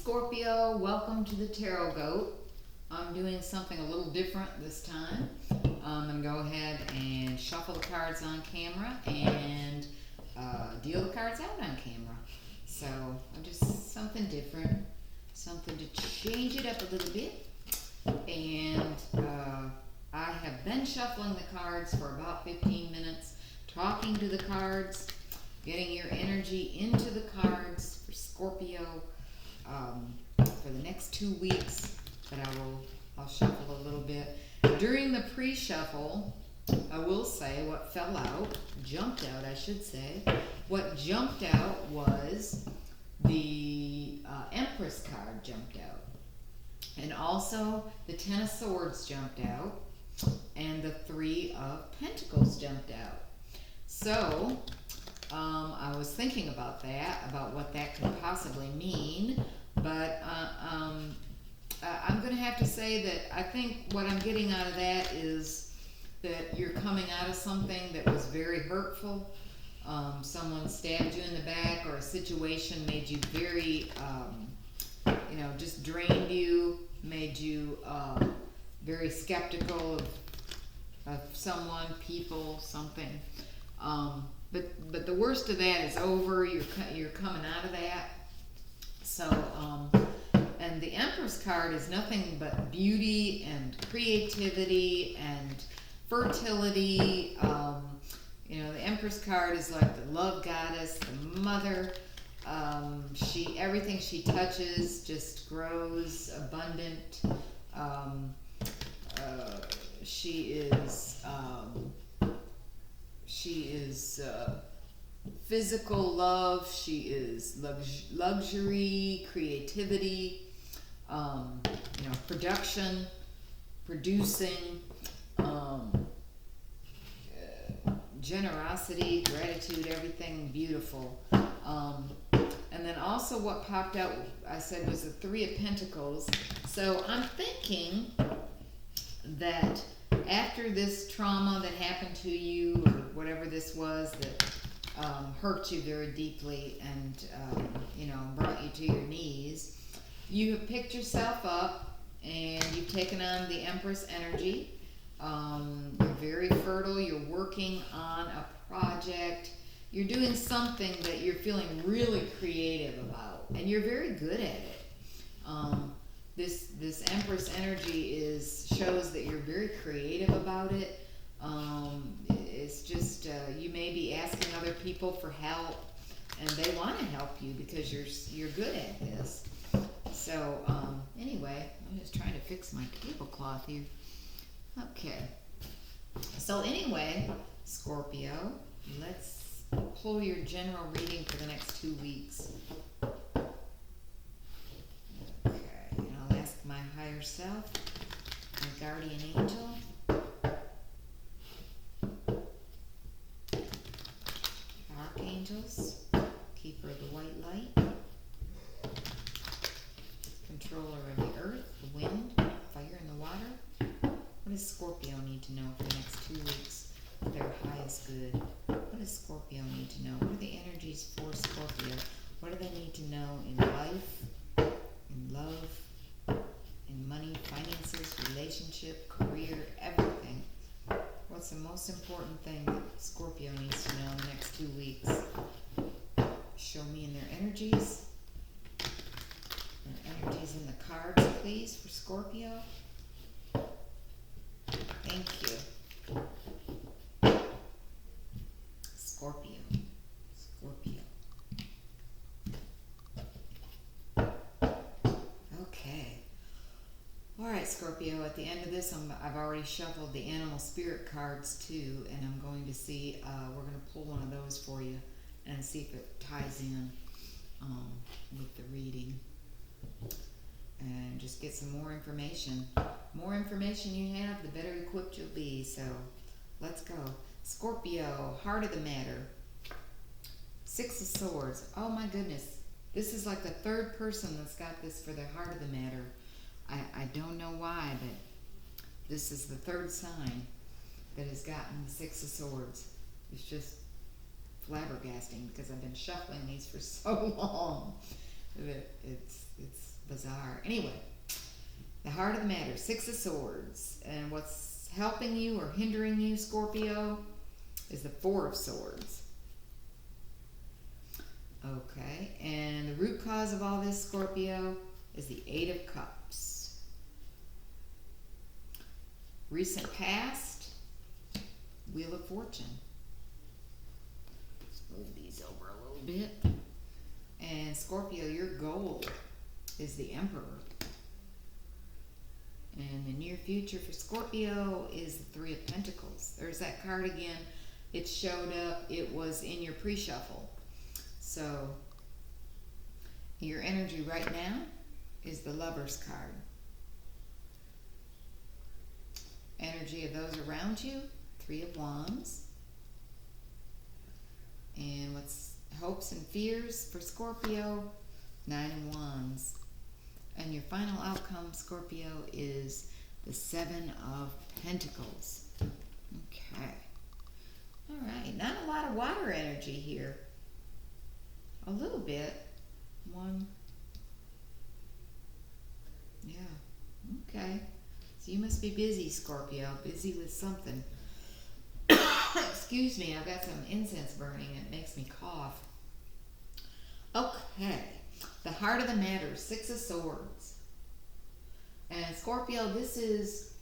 Scorpio, welcome to the Tarot Goat. I'm doing something a little different this time. I'm going to go ahead and shuffle the cards on camera and deal the cards out on camera. So, just something different, something to change it up a little bit. And I have been shuffling the cards for about 15 minutes, talking to the cards, getting your energy into the cards for Scorpio. For the next 2 weeks, but I'll shuffle a little bit. During the pre-shuffle, I will say what fell out, jumped out I should say. What jumped out was the Empress card jumped out. And also the Ten of Swords jumped out. And the Three of Pentacles jumped out. So, I was thinking about that, about what that could possibly mean, but I'm going to have to say that I think what I'm getting out of that is that you're coming out of something that was very hurtful. Someone stabbed you in the back, or a situation made you very, just drained you, made you very skeptical of someone, people, something. But the worst of that is over. You're coming out of that. So, and the Empress card is nothing but beauty and creativity and fertility. The Empress card is like the love goddess, the mother. Everything she touches just grows abundant. She is physical love. She is luxury, creativity, production, producing, generosity, gratitude, everything beautiful. And then also what popped out, I said, was the Three of Pentacles. So I'm thinking that after this trauma that happened to you, or whatever this was that hurt you very deeply and brought you to your knees, you have picked yourself up and you've taken on the Empress energy. You're very fertile. You're working on a project. You're doing something that you're feeling really creative about, and you're very good at it. This Empress energy shows that you're very creative about it. It's just you may be asking other people for help, and they want to help you because you're good at this. So anyway, I'm just trying to fix my tablecloth here. Okay. So anyway, Scorpio, let's pull your general reading for the next 2 weeks. I'll ask my higher self, my guardian angel, archangels, keeper of the white light, controller of the earth, the wind, fire, and the water. What does Scorpio need to know for the next 2 weeks for their highest good? What does Scorpio need to know? What are the energies for Scorpio? What do they need to know in life, in love, in money, finances, relationship, career, everything? What's the most important thing that Scorpio needs to know in the next 2 weeks? Show me in their energies. Their energies in the cards, please, for Scorpio. Thank you. Scorpio. Okay. Alright, Scorpio, at the end of this, I've already shuffled the animal spirit cards too, and I'm going to see, we're going to pull one of those for you and see if it ties in with the reading. And just get some more information. More information you have, the better equipped you'll be. So, let's go. Scorpio, heart of the matter. Six of Swords. Oh my goodness. This is like the third person that's got this for their heart of the matter. I don't know why, but this is the third sign that has gotten the Six of Swords. It's just flabbergasting because I've been shuffling these for so long. It's bizarre. Anyway, the heart of the matter, Six of Swords. And what's helping you or hindering you, Scorpio, is the Four of Swords. Okay, and the root cause of all this, Scorpio, is the Eight of Cups. Recent past, Wheel of Fortune. Let's move these over a little bit. And Scorpio, your goal is the Emperor. And the near future for Scorpio is the Three of Pentacles. There's that card again. It showed up. It was in your pre-shuffle. So your energy right now is the Lover's card. Energy of those around you, Three of Wands. And what's hopes and fears for Scorpio, Nine of Wands. And your final outcome, Scorpio, is the Seven of Pentacles. Okay. All right. Not a lot of water energy here. A little bit. One. Yeah. Okay. So you must be busy, Scorpio. Busy with something. Excuse me. I've got some incense burning. It makes me cough. Okay. The heart of the matter, Six of Swords. And Scorpio, this is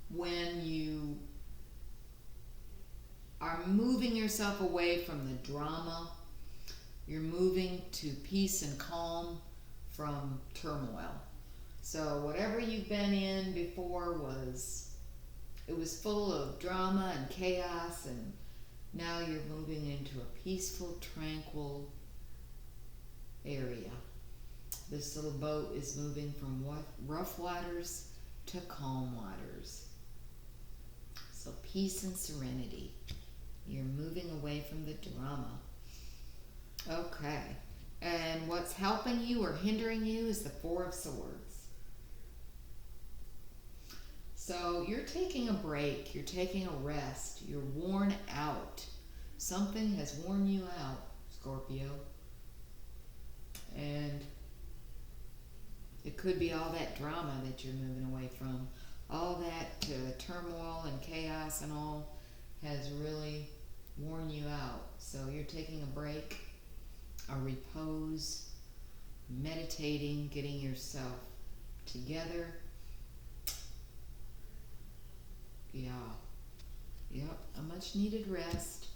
when you are moving yourself away from the drama. You're moving to peace and calm from turmoil. So whatever you've been in before was full of drama and chaos, and now you're moving into a peaceful, tranquil area. This little boat is moving from rough waters to calm waters. So peace and serenity. You're moving away from the drama. Okay. And what's helping you or hindering you is the Four of Swords. So you're taking a break. You're taking a rest. You're worn out. Something has worn you out, Scorpio. And it could be all that drama that you're moving away from. All that turmoil and chaos and all has really worn you out. So you're taking a break, a repose, meditating, getting yourself together. Yeah. Yep, a much needed rest.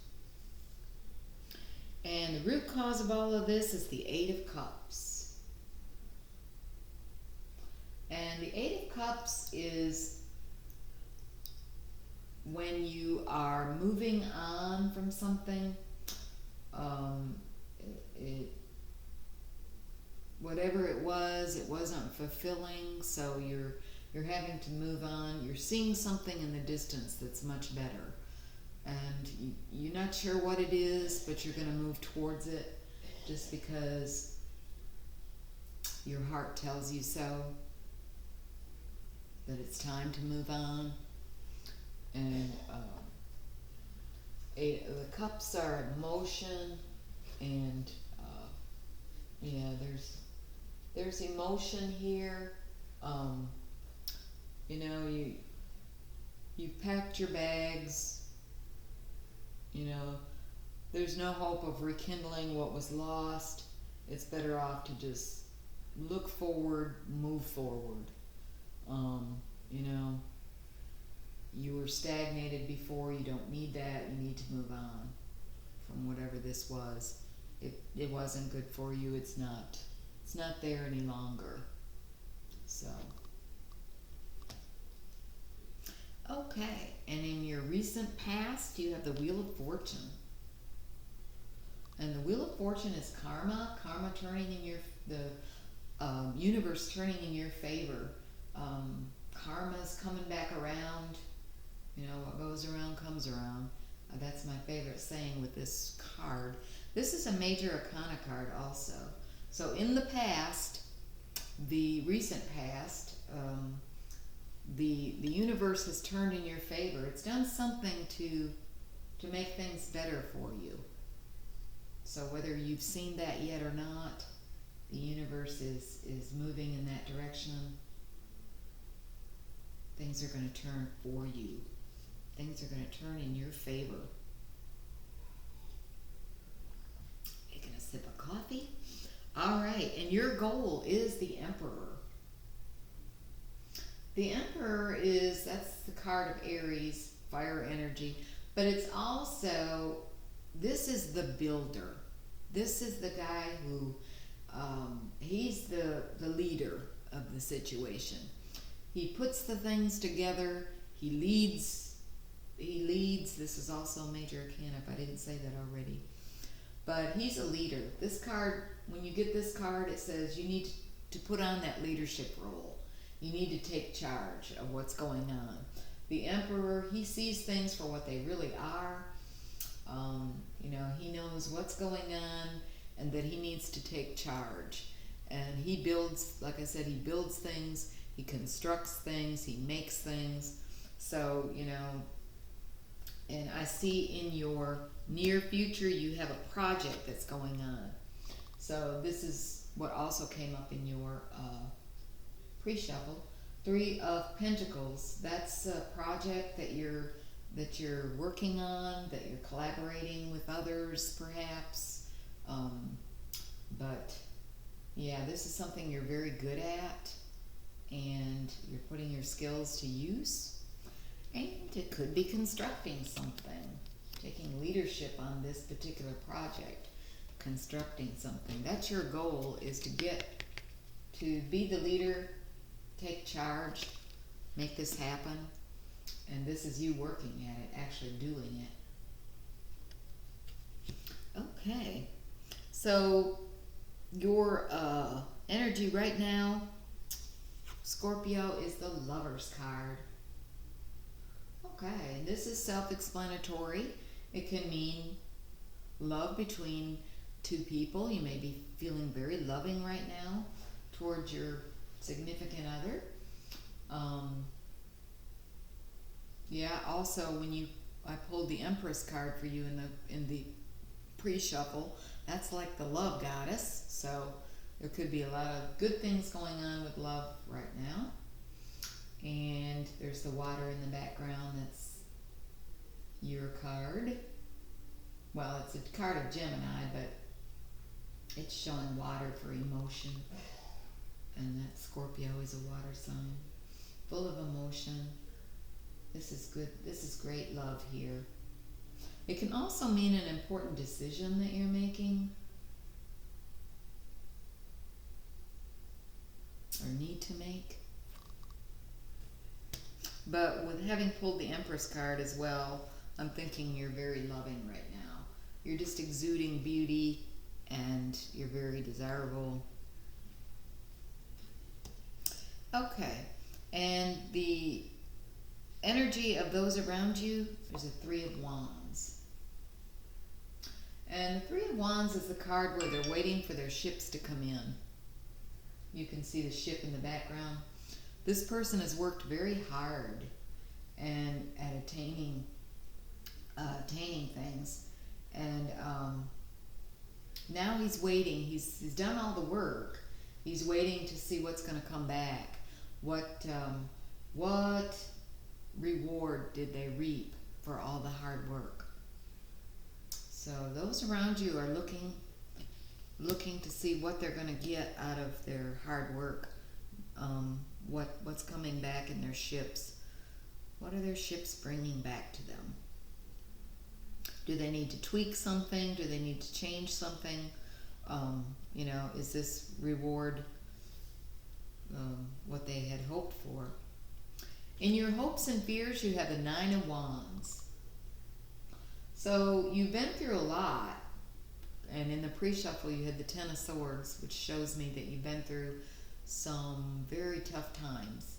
And the root cause of all of this is the Eight of Cups. And the Eight of Cups is when you are moving on from something, whatever it wasn't fulfilling, so you're having to move on. You're seeing something in the distance that's much better. And you're not sure what it is, but you're going to move towards it just because your heart tells you so, that it's time to move on. And the cups are emotion, and yeah, there's emotion here. You know, you've packed your bags. You know, there's no hope of rekindling what was lost. It's better off to just look forward, move forward. You know, you were stagnated before. You don't need that. You need to move on from whatever this was. It wasn't good for you. It's not there any longer. So, okay. And in your recent past, you have the Wheel of Fortune. And the Wheel of Fortune is karma turning in the universe turning in your favor. Karma's coming back around. You know, what goes around comes around. That's my favorite saying with this card. This is a major arcana card also. So in the past, the recent past, the universe has turned in your favor. It's done something to make things better for you. So whether you've seen that yet or not, the universe universe is moving in that direction. Things are going to turn for you. Things are going to turn in your favor. Taking a sip of coffee. All right, and your goal is the Emperor. The Emperor that's the card of Aries, fire energy, but it's also, this is the builder. This is the guy who, he's the leader of the situation. He puts the things together, he leads. This is also major arcana, if I didn't say that already. But he's a leader. This card, when you get this card, it says you need to put on that leadership role. You need to take charge of what's going on. The Emperor, he sees things for what they really are. He knows what's going on and that he needs to take charge. And he builds, like I said, he builds things, he constructs things, he makes things. So, and I see in your near future you have a project that's going on. So this is what also came up in your pre-shuffle. 3 of Pentacles. That's a project that you're working on, that you're collaborating with others perhaps. But yeah, this is something you're very good at and you're putting your skills to use. And it could be constructing something, taking leadership on this particular project, constructing something. That's your goal, is to be the leader, take charge, make this happen. And this is you working at it, actually doing it. Okay, so your energy right now, Scorpio, is the Lover's card. Okay, this is self-explanatory. It can mean love between 2 people. You may be feeling very loving right now towards your significant other. Also I pulled the Empress card for you in the pre-shuffle. That's like the love goddess. So there could be a lot of good things going on with love right now. And there's the water in the background. That's your card. Well, it's a card of Gemini, but it's showing water for emotion. And that Scorpio is a water sign, full of emotion. This is good. This is great love here. It can also mean an important decision that you're making or need to make. But with having pulled the Empress card as well, I'm thinking you're very loving right now. You're just exuding beauty and you're very desirable. Okay, and the energy of those around you, there's a 3 of Wands. And the 3 of Wands is the card where they're waiting for their ships to come in. You can see the ship in the background. This person has worked very hard and at attaining things, and now he's waiting. He's done all the work. He's waiting to see what's going to come back. What reward did they reap for all the hard work? So those around you are looking to see what they're going to get out of their hard work. What's coming back in their ships? What are their ships bringing back to them? Do they need to tweak something? Do they need to change something? Is this reward what they had hoped for? In your hopes and fears, you have the 9 of Wands. So you've been through a lot. And in the pre-shuffle, you had the 10 of Swords, which shows me that you've been through some very tough times.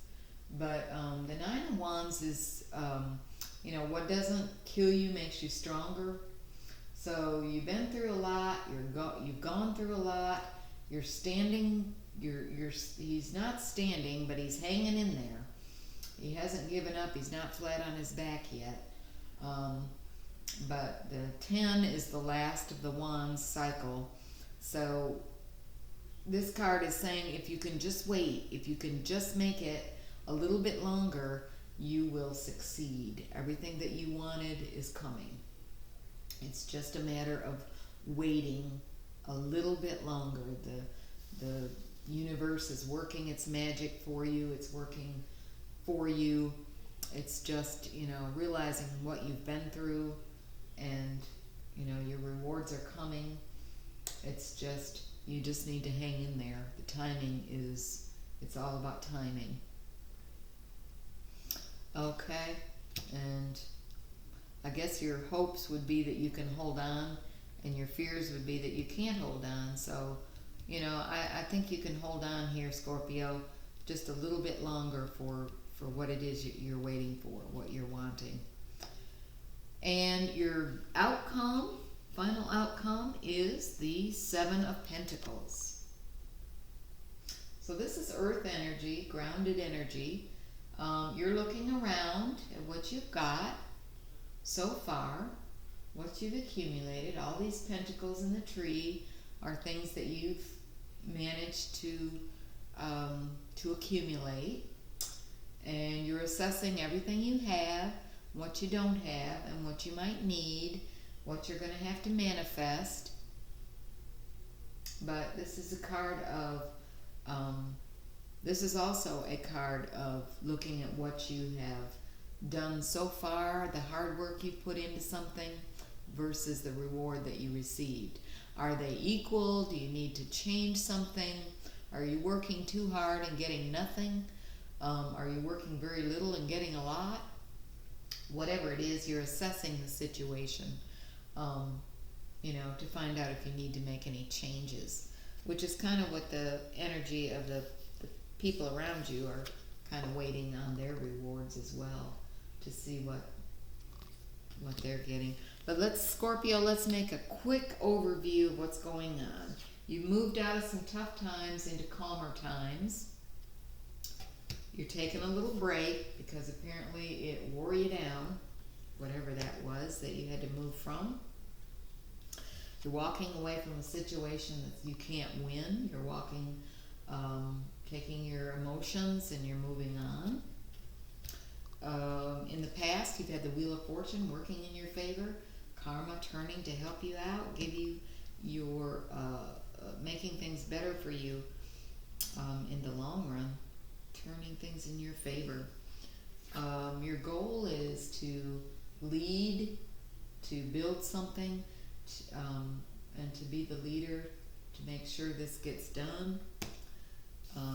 But the 9 of Wands is, what doesn't kill you makes you stronger. So you've been through a lot. You've gone through a lot. You're standing. He's not standing, but he's hanging in there. He hasn't given up. He's not flat on his back yet. But the 10 is the last of the Wands cycle. So this card is saying if you can just wait, if you can just make it a little bit longer, you will succeed. Everything that you wanted is coming. It's just a matter of waiting a little bit longer. The universe is working its magic for you. It's working for you. It's just, you know, realizing what you've been through, and, you know, your rewards are coming. It's just, you just need to hang in there. The timing is, it's all about timing. Okay, and I guess your hopes would be that you can hold on, and your fears would be that you can't hold on. So, you know, I think you can hold on here, Scorpio, just a little bit longer for what it is you're waiting for, what you're wanting. And your outcome, final outcome, is the Seven of Pentacles. So this is earth energy, grounded energy. You're looking around at what you've got so far, what you've accumulated. All these pentacles in the tree are things that you've managed to accumulate, and you're assessing everything you have, what you don't have, and what you might need, what you're going to have to manifest. But this is a card of this is also a card of looking at what you have done so far, the hard work you've put into something versus the reward that you received. Are they equal? Do you need to change something? Are you working too hard and getting nothing? Are you working very little and getting a lot? Whatever it is, you're assessing the situation, you know, to find out if you need to make any changes, which is kind of what the energy of the people around you are kind of waiting on their rewards as well, to see what they're getting. But Scorpio, let's make a quick overview of what's going on. You've moved out of some tough times into calmer times. You're taking a little break because apparently it wore you down, whatever that was that you had to move from. You're walking away from a situation that you can't win. You're walking, taking your emotions, and you're moving on. In the past, you've had the Wheel of Fortune working in your favor, karma turning to help you out, give you your making things better for you in the long run, turning things in your favor. Your goal is to lead, to build something, and to be the leader, to make sure this gets done.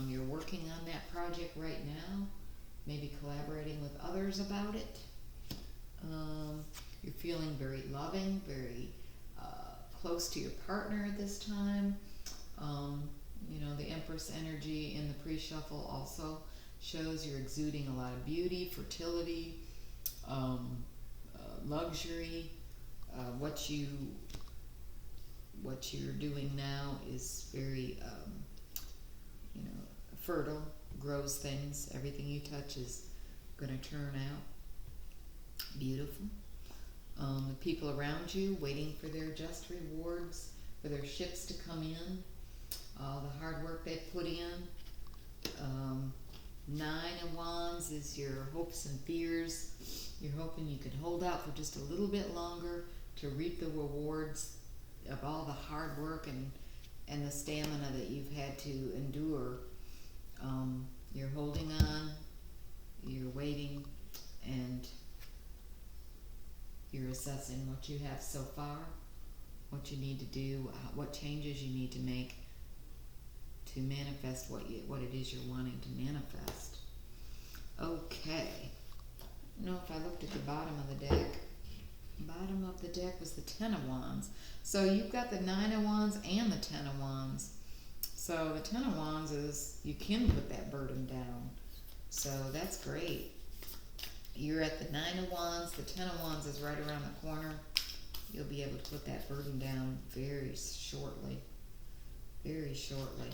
You're working on that project right now, maybe collaborating with others about it. You're feeling very loving, very close to your partner at this time. You know, the Empress energy in the pre-shuffle also shows you're exuding a lot of beauty, fertility, luxury. What you're doing now is very, you know, fertile, grows things. Everything you touch is going to turn out beautiful. The people around you waiting for their just rewards, for their ships to come in, all the hard work they've put in. Nine of Wands is your hopes and fears. You're hoping you can hold out for just a little bit longer to reap the rewards of all the hard work and the stamina that you've had to endure. You're holding on, you're waiting, and you're assessing what you have so far, what you need to do, what changes you need to make to manifest what it is you're wanting to manifest. Okay. I don't know if I looked at the bottom of the deck. Bottom of the deck was the Ten of Wands. So you've got the Nine of Wands and the Ten of Wands. So the Ten of Wands is, you can put that burden down. So that's great. You're at the Nine of Wands. The Ten of Wands is right around the corner. You'll be able to put that burden down very shortly. Very shortly.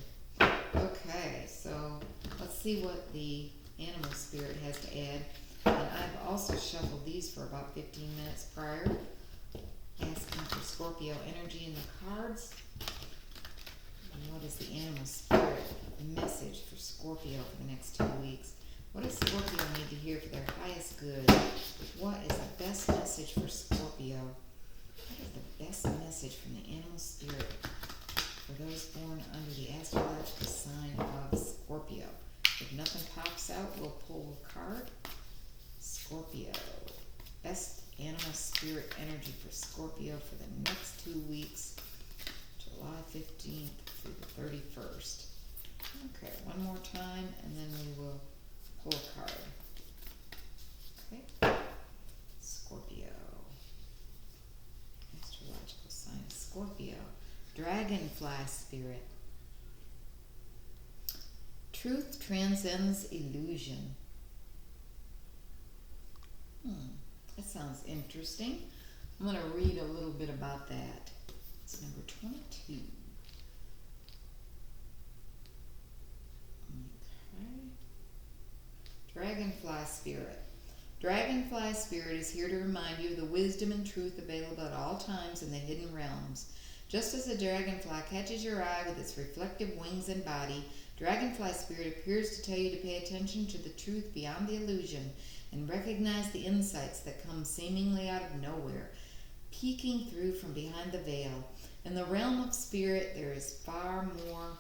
Okay, so let's see what the animal spirit has to add. And I've also shuffled these for about 15 minutes prior, asking for Scorpio energy in the cards. And what is the animal spirit message for Scorpio for the next 2 weeks? What does Scorpio need to hear for their highest good? What is the best message for Scorpio? What is the best message from the animal spirit for those born under the astrological sign of Scorpio? If nothing pops out, we'll pull a card. Scorpio. Best animal spirit energy for Scorpio for the next 2 weeks, July 15th through the 31st. Okay, one more time, and then we will pull a card. Okay. Scorpio. Astrological sign of Scorpio. Dragonfly spirit. Truth transcends illusion. That sounds interesting. I'm going to read a little bit about that. It's number 22. Okay. Dragonfly spirit. Dragonfly spirit is here to remind you of the wisdom and truth available at all times in the hidden realms. Just as a dragonfly catches your eye with its reflective wings and body, Dragonfly spirit appears to tell you to pay attention to the truth beyond the illusion and recognize the insights that come seemingly out of nowhere, peeking through from behind the veil. In the realm of spirit, there is far more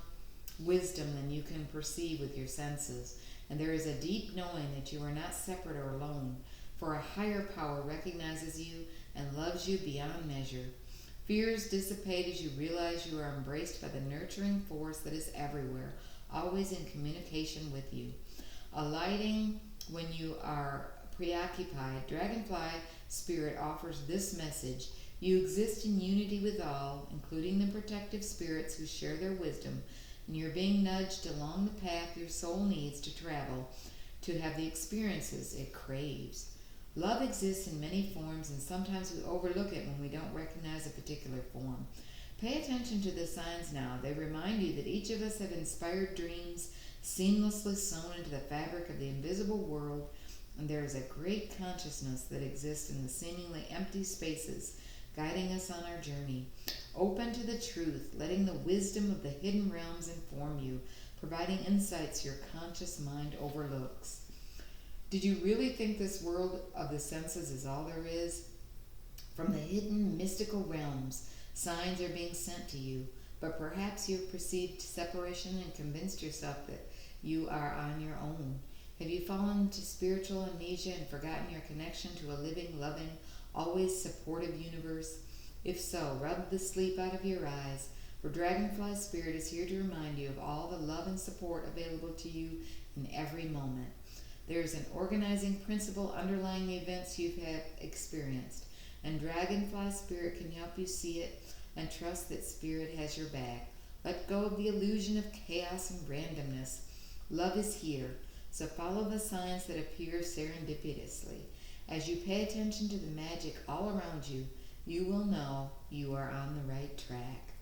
wisdom than you can perceive with your senses, and there is a deep knowing that you are not separate or alone, for a higher power recognizes you and loves you beyond measure. Fears dissipate as you realize you are embraced by the nurturing force that is everywhere, always in communication with you. Alighting when you are preoccupied, Dragonfly spirit offers this message. You exist in unity with all, including the protective spirits who share their wisdom, and you're being nudged along the path your soul needs to travel to have the experiences it craves. Love exists in many forms, and sometimes we overlook it when we don't recognize a particular form. Pay attention to the signs now. They remind you that each of us have inspired dreams seamlessly sewn into the fabric of the invisible world, and there is a great consciousness that exists in the seemingly empty spaces, guiding us on our journey. Open to the truth, letting the wisdom of the hidden realms inform you, providing insights your conscious mind overlooks. Did you really think this world of the senses is all there is? From the hidden mystical realms, signs are being sent to you, but perhaps you've perceived separation and convinced yourself that you are on your own. Have you fallen into spiritual amnesia and forgotten your connection to a living, loving, always supportive universe? If so, rub the sleep out of your eyes, for Dragonfly Spirit is here to remind you of all the love and support available to you in every moment. There is an organizing principle underlying the events you've experienced, and Dragonfly Spirit can help you see it and trust that Spirit has your back. Let go of the illusion of chaos and randomness. Love is here, so follow the signs that appear serendipitously. As you pay attention to the magic all around you, you will know you are on the right track.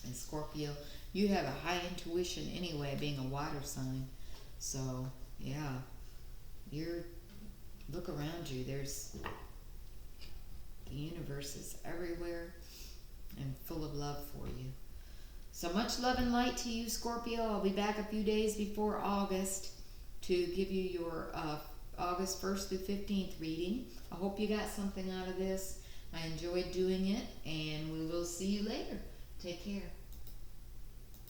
And Scorpio, you have a high intuition anyway, being a water sign. So, yeah, look around you. The universe is everywhere and full of love for you. So much love and light to you, Scorpio. I'll be back a few days before August to give you your August 1st through 15th reading. I hope you got something out of this. I enjoyed doing it, and we will see you later. Take care.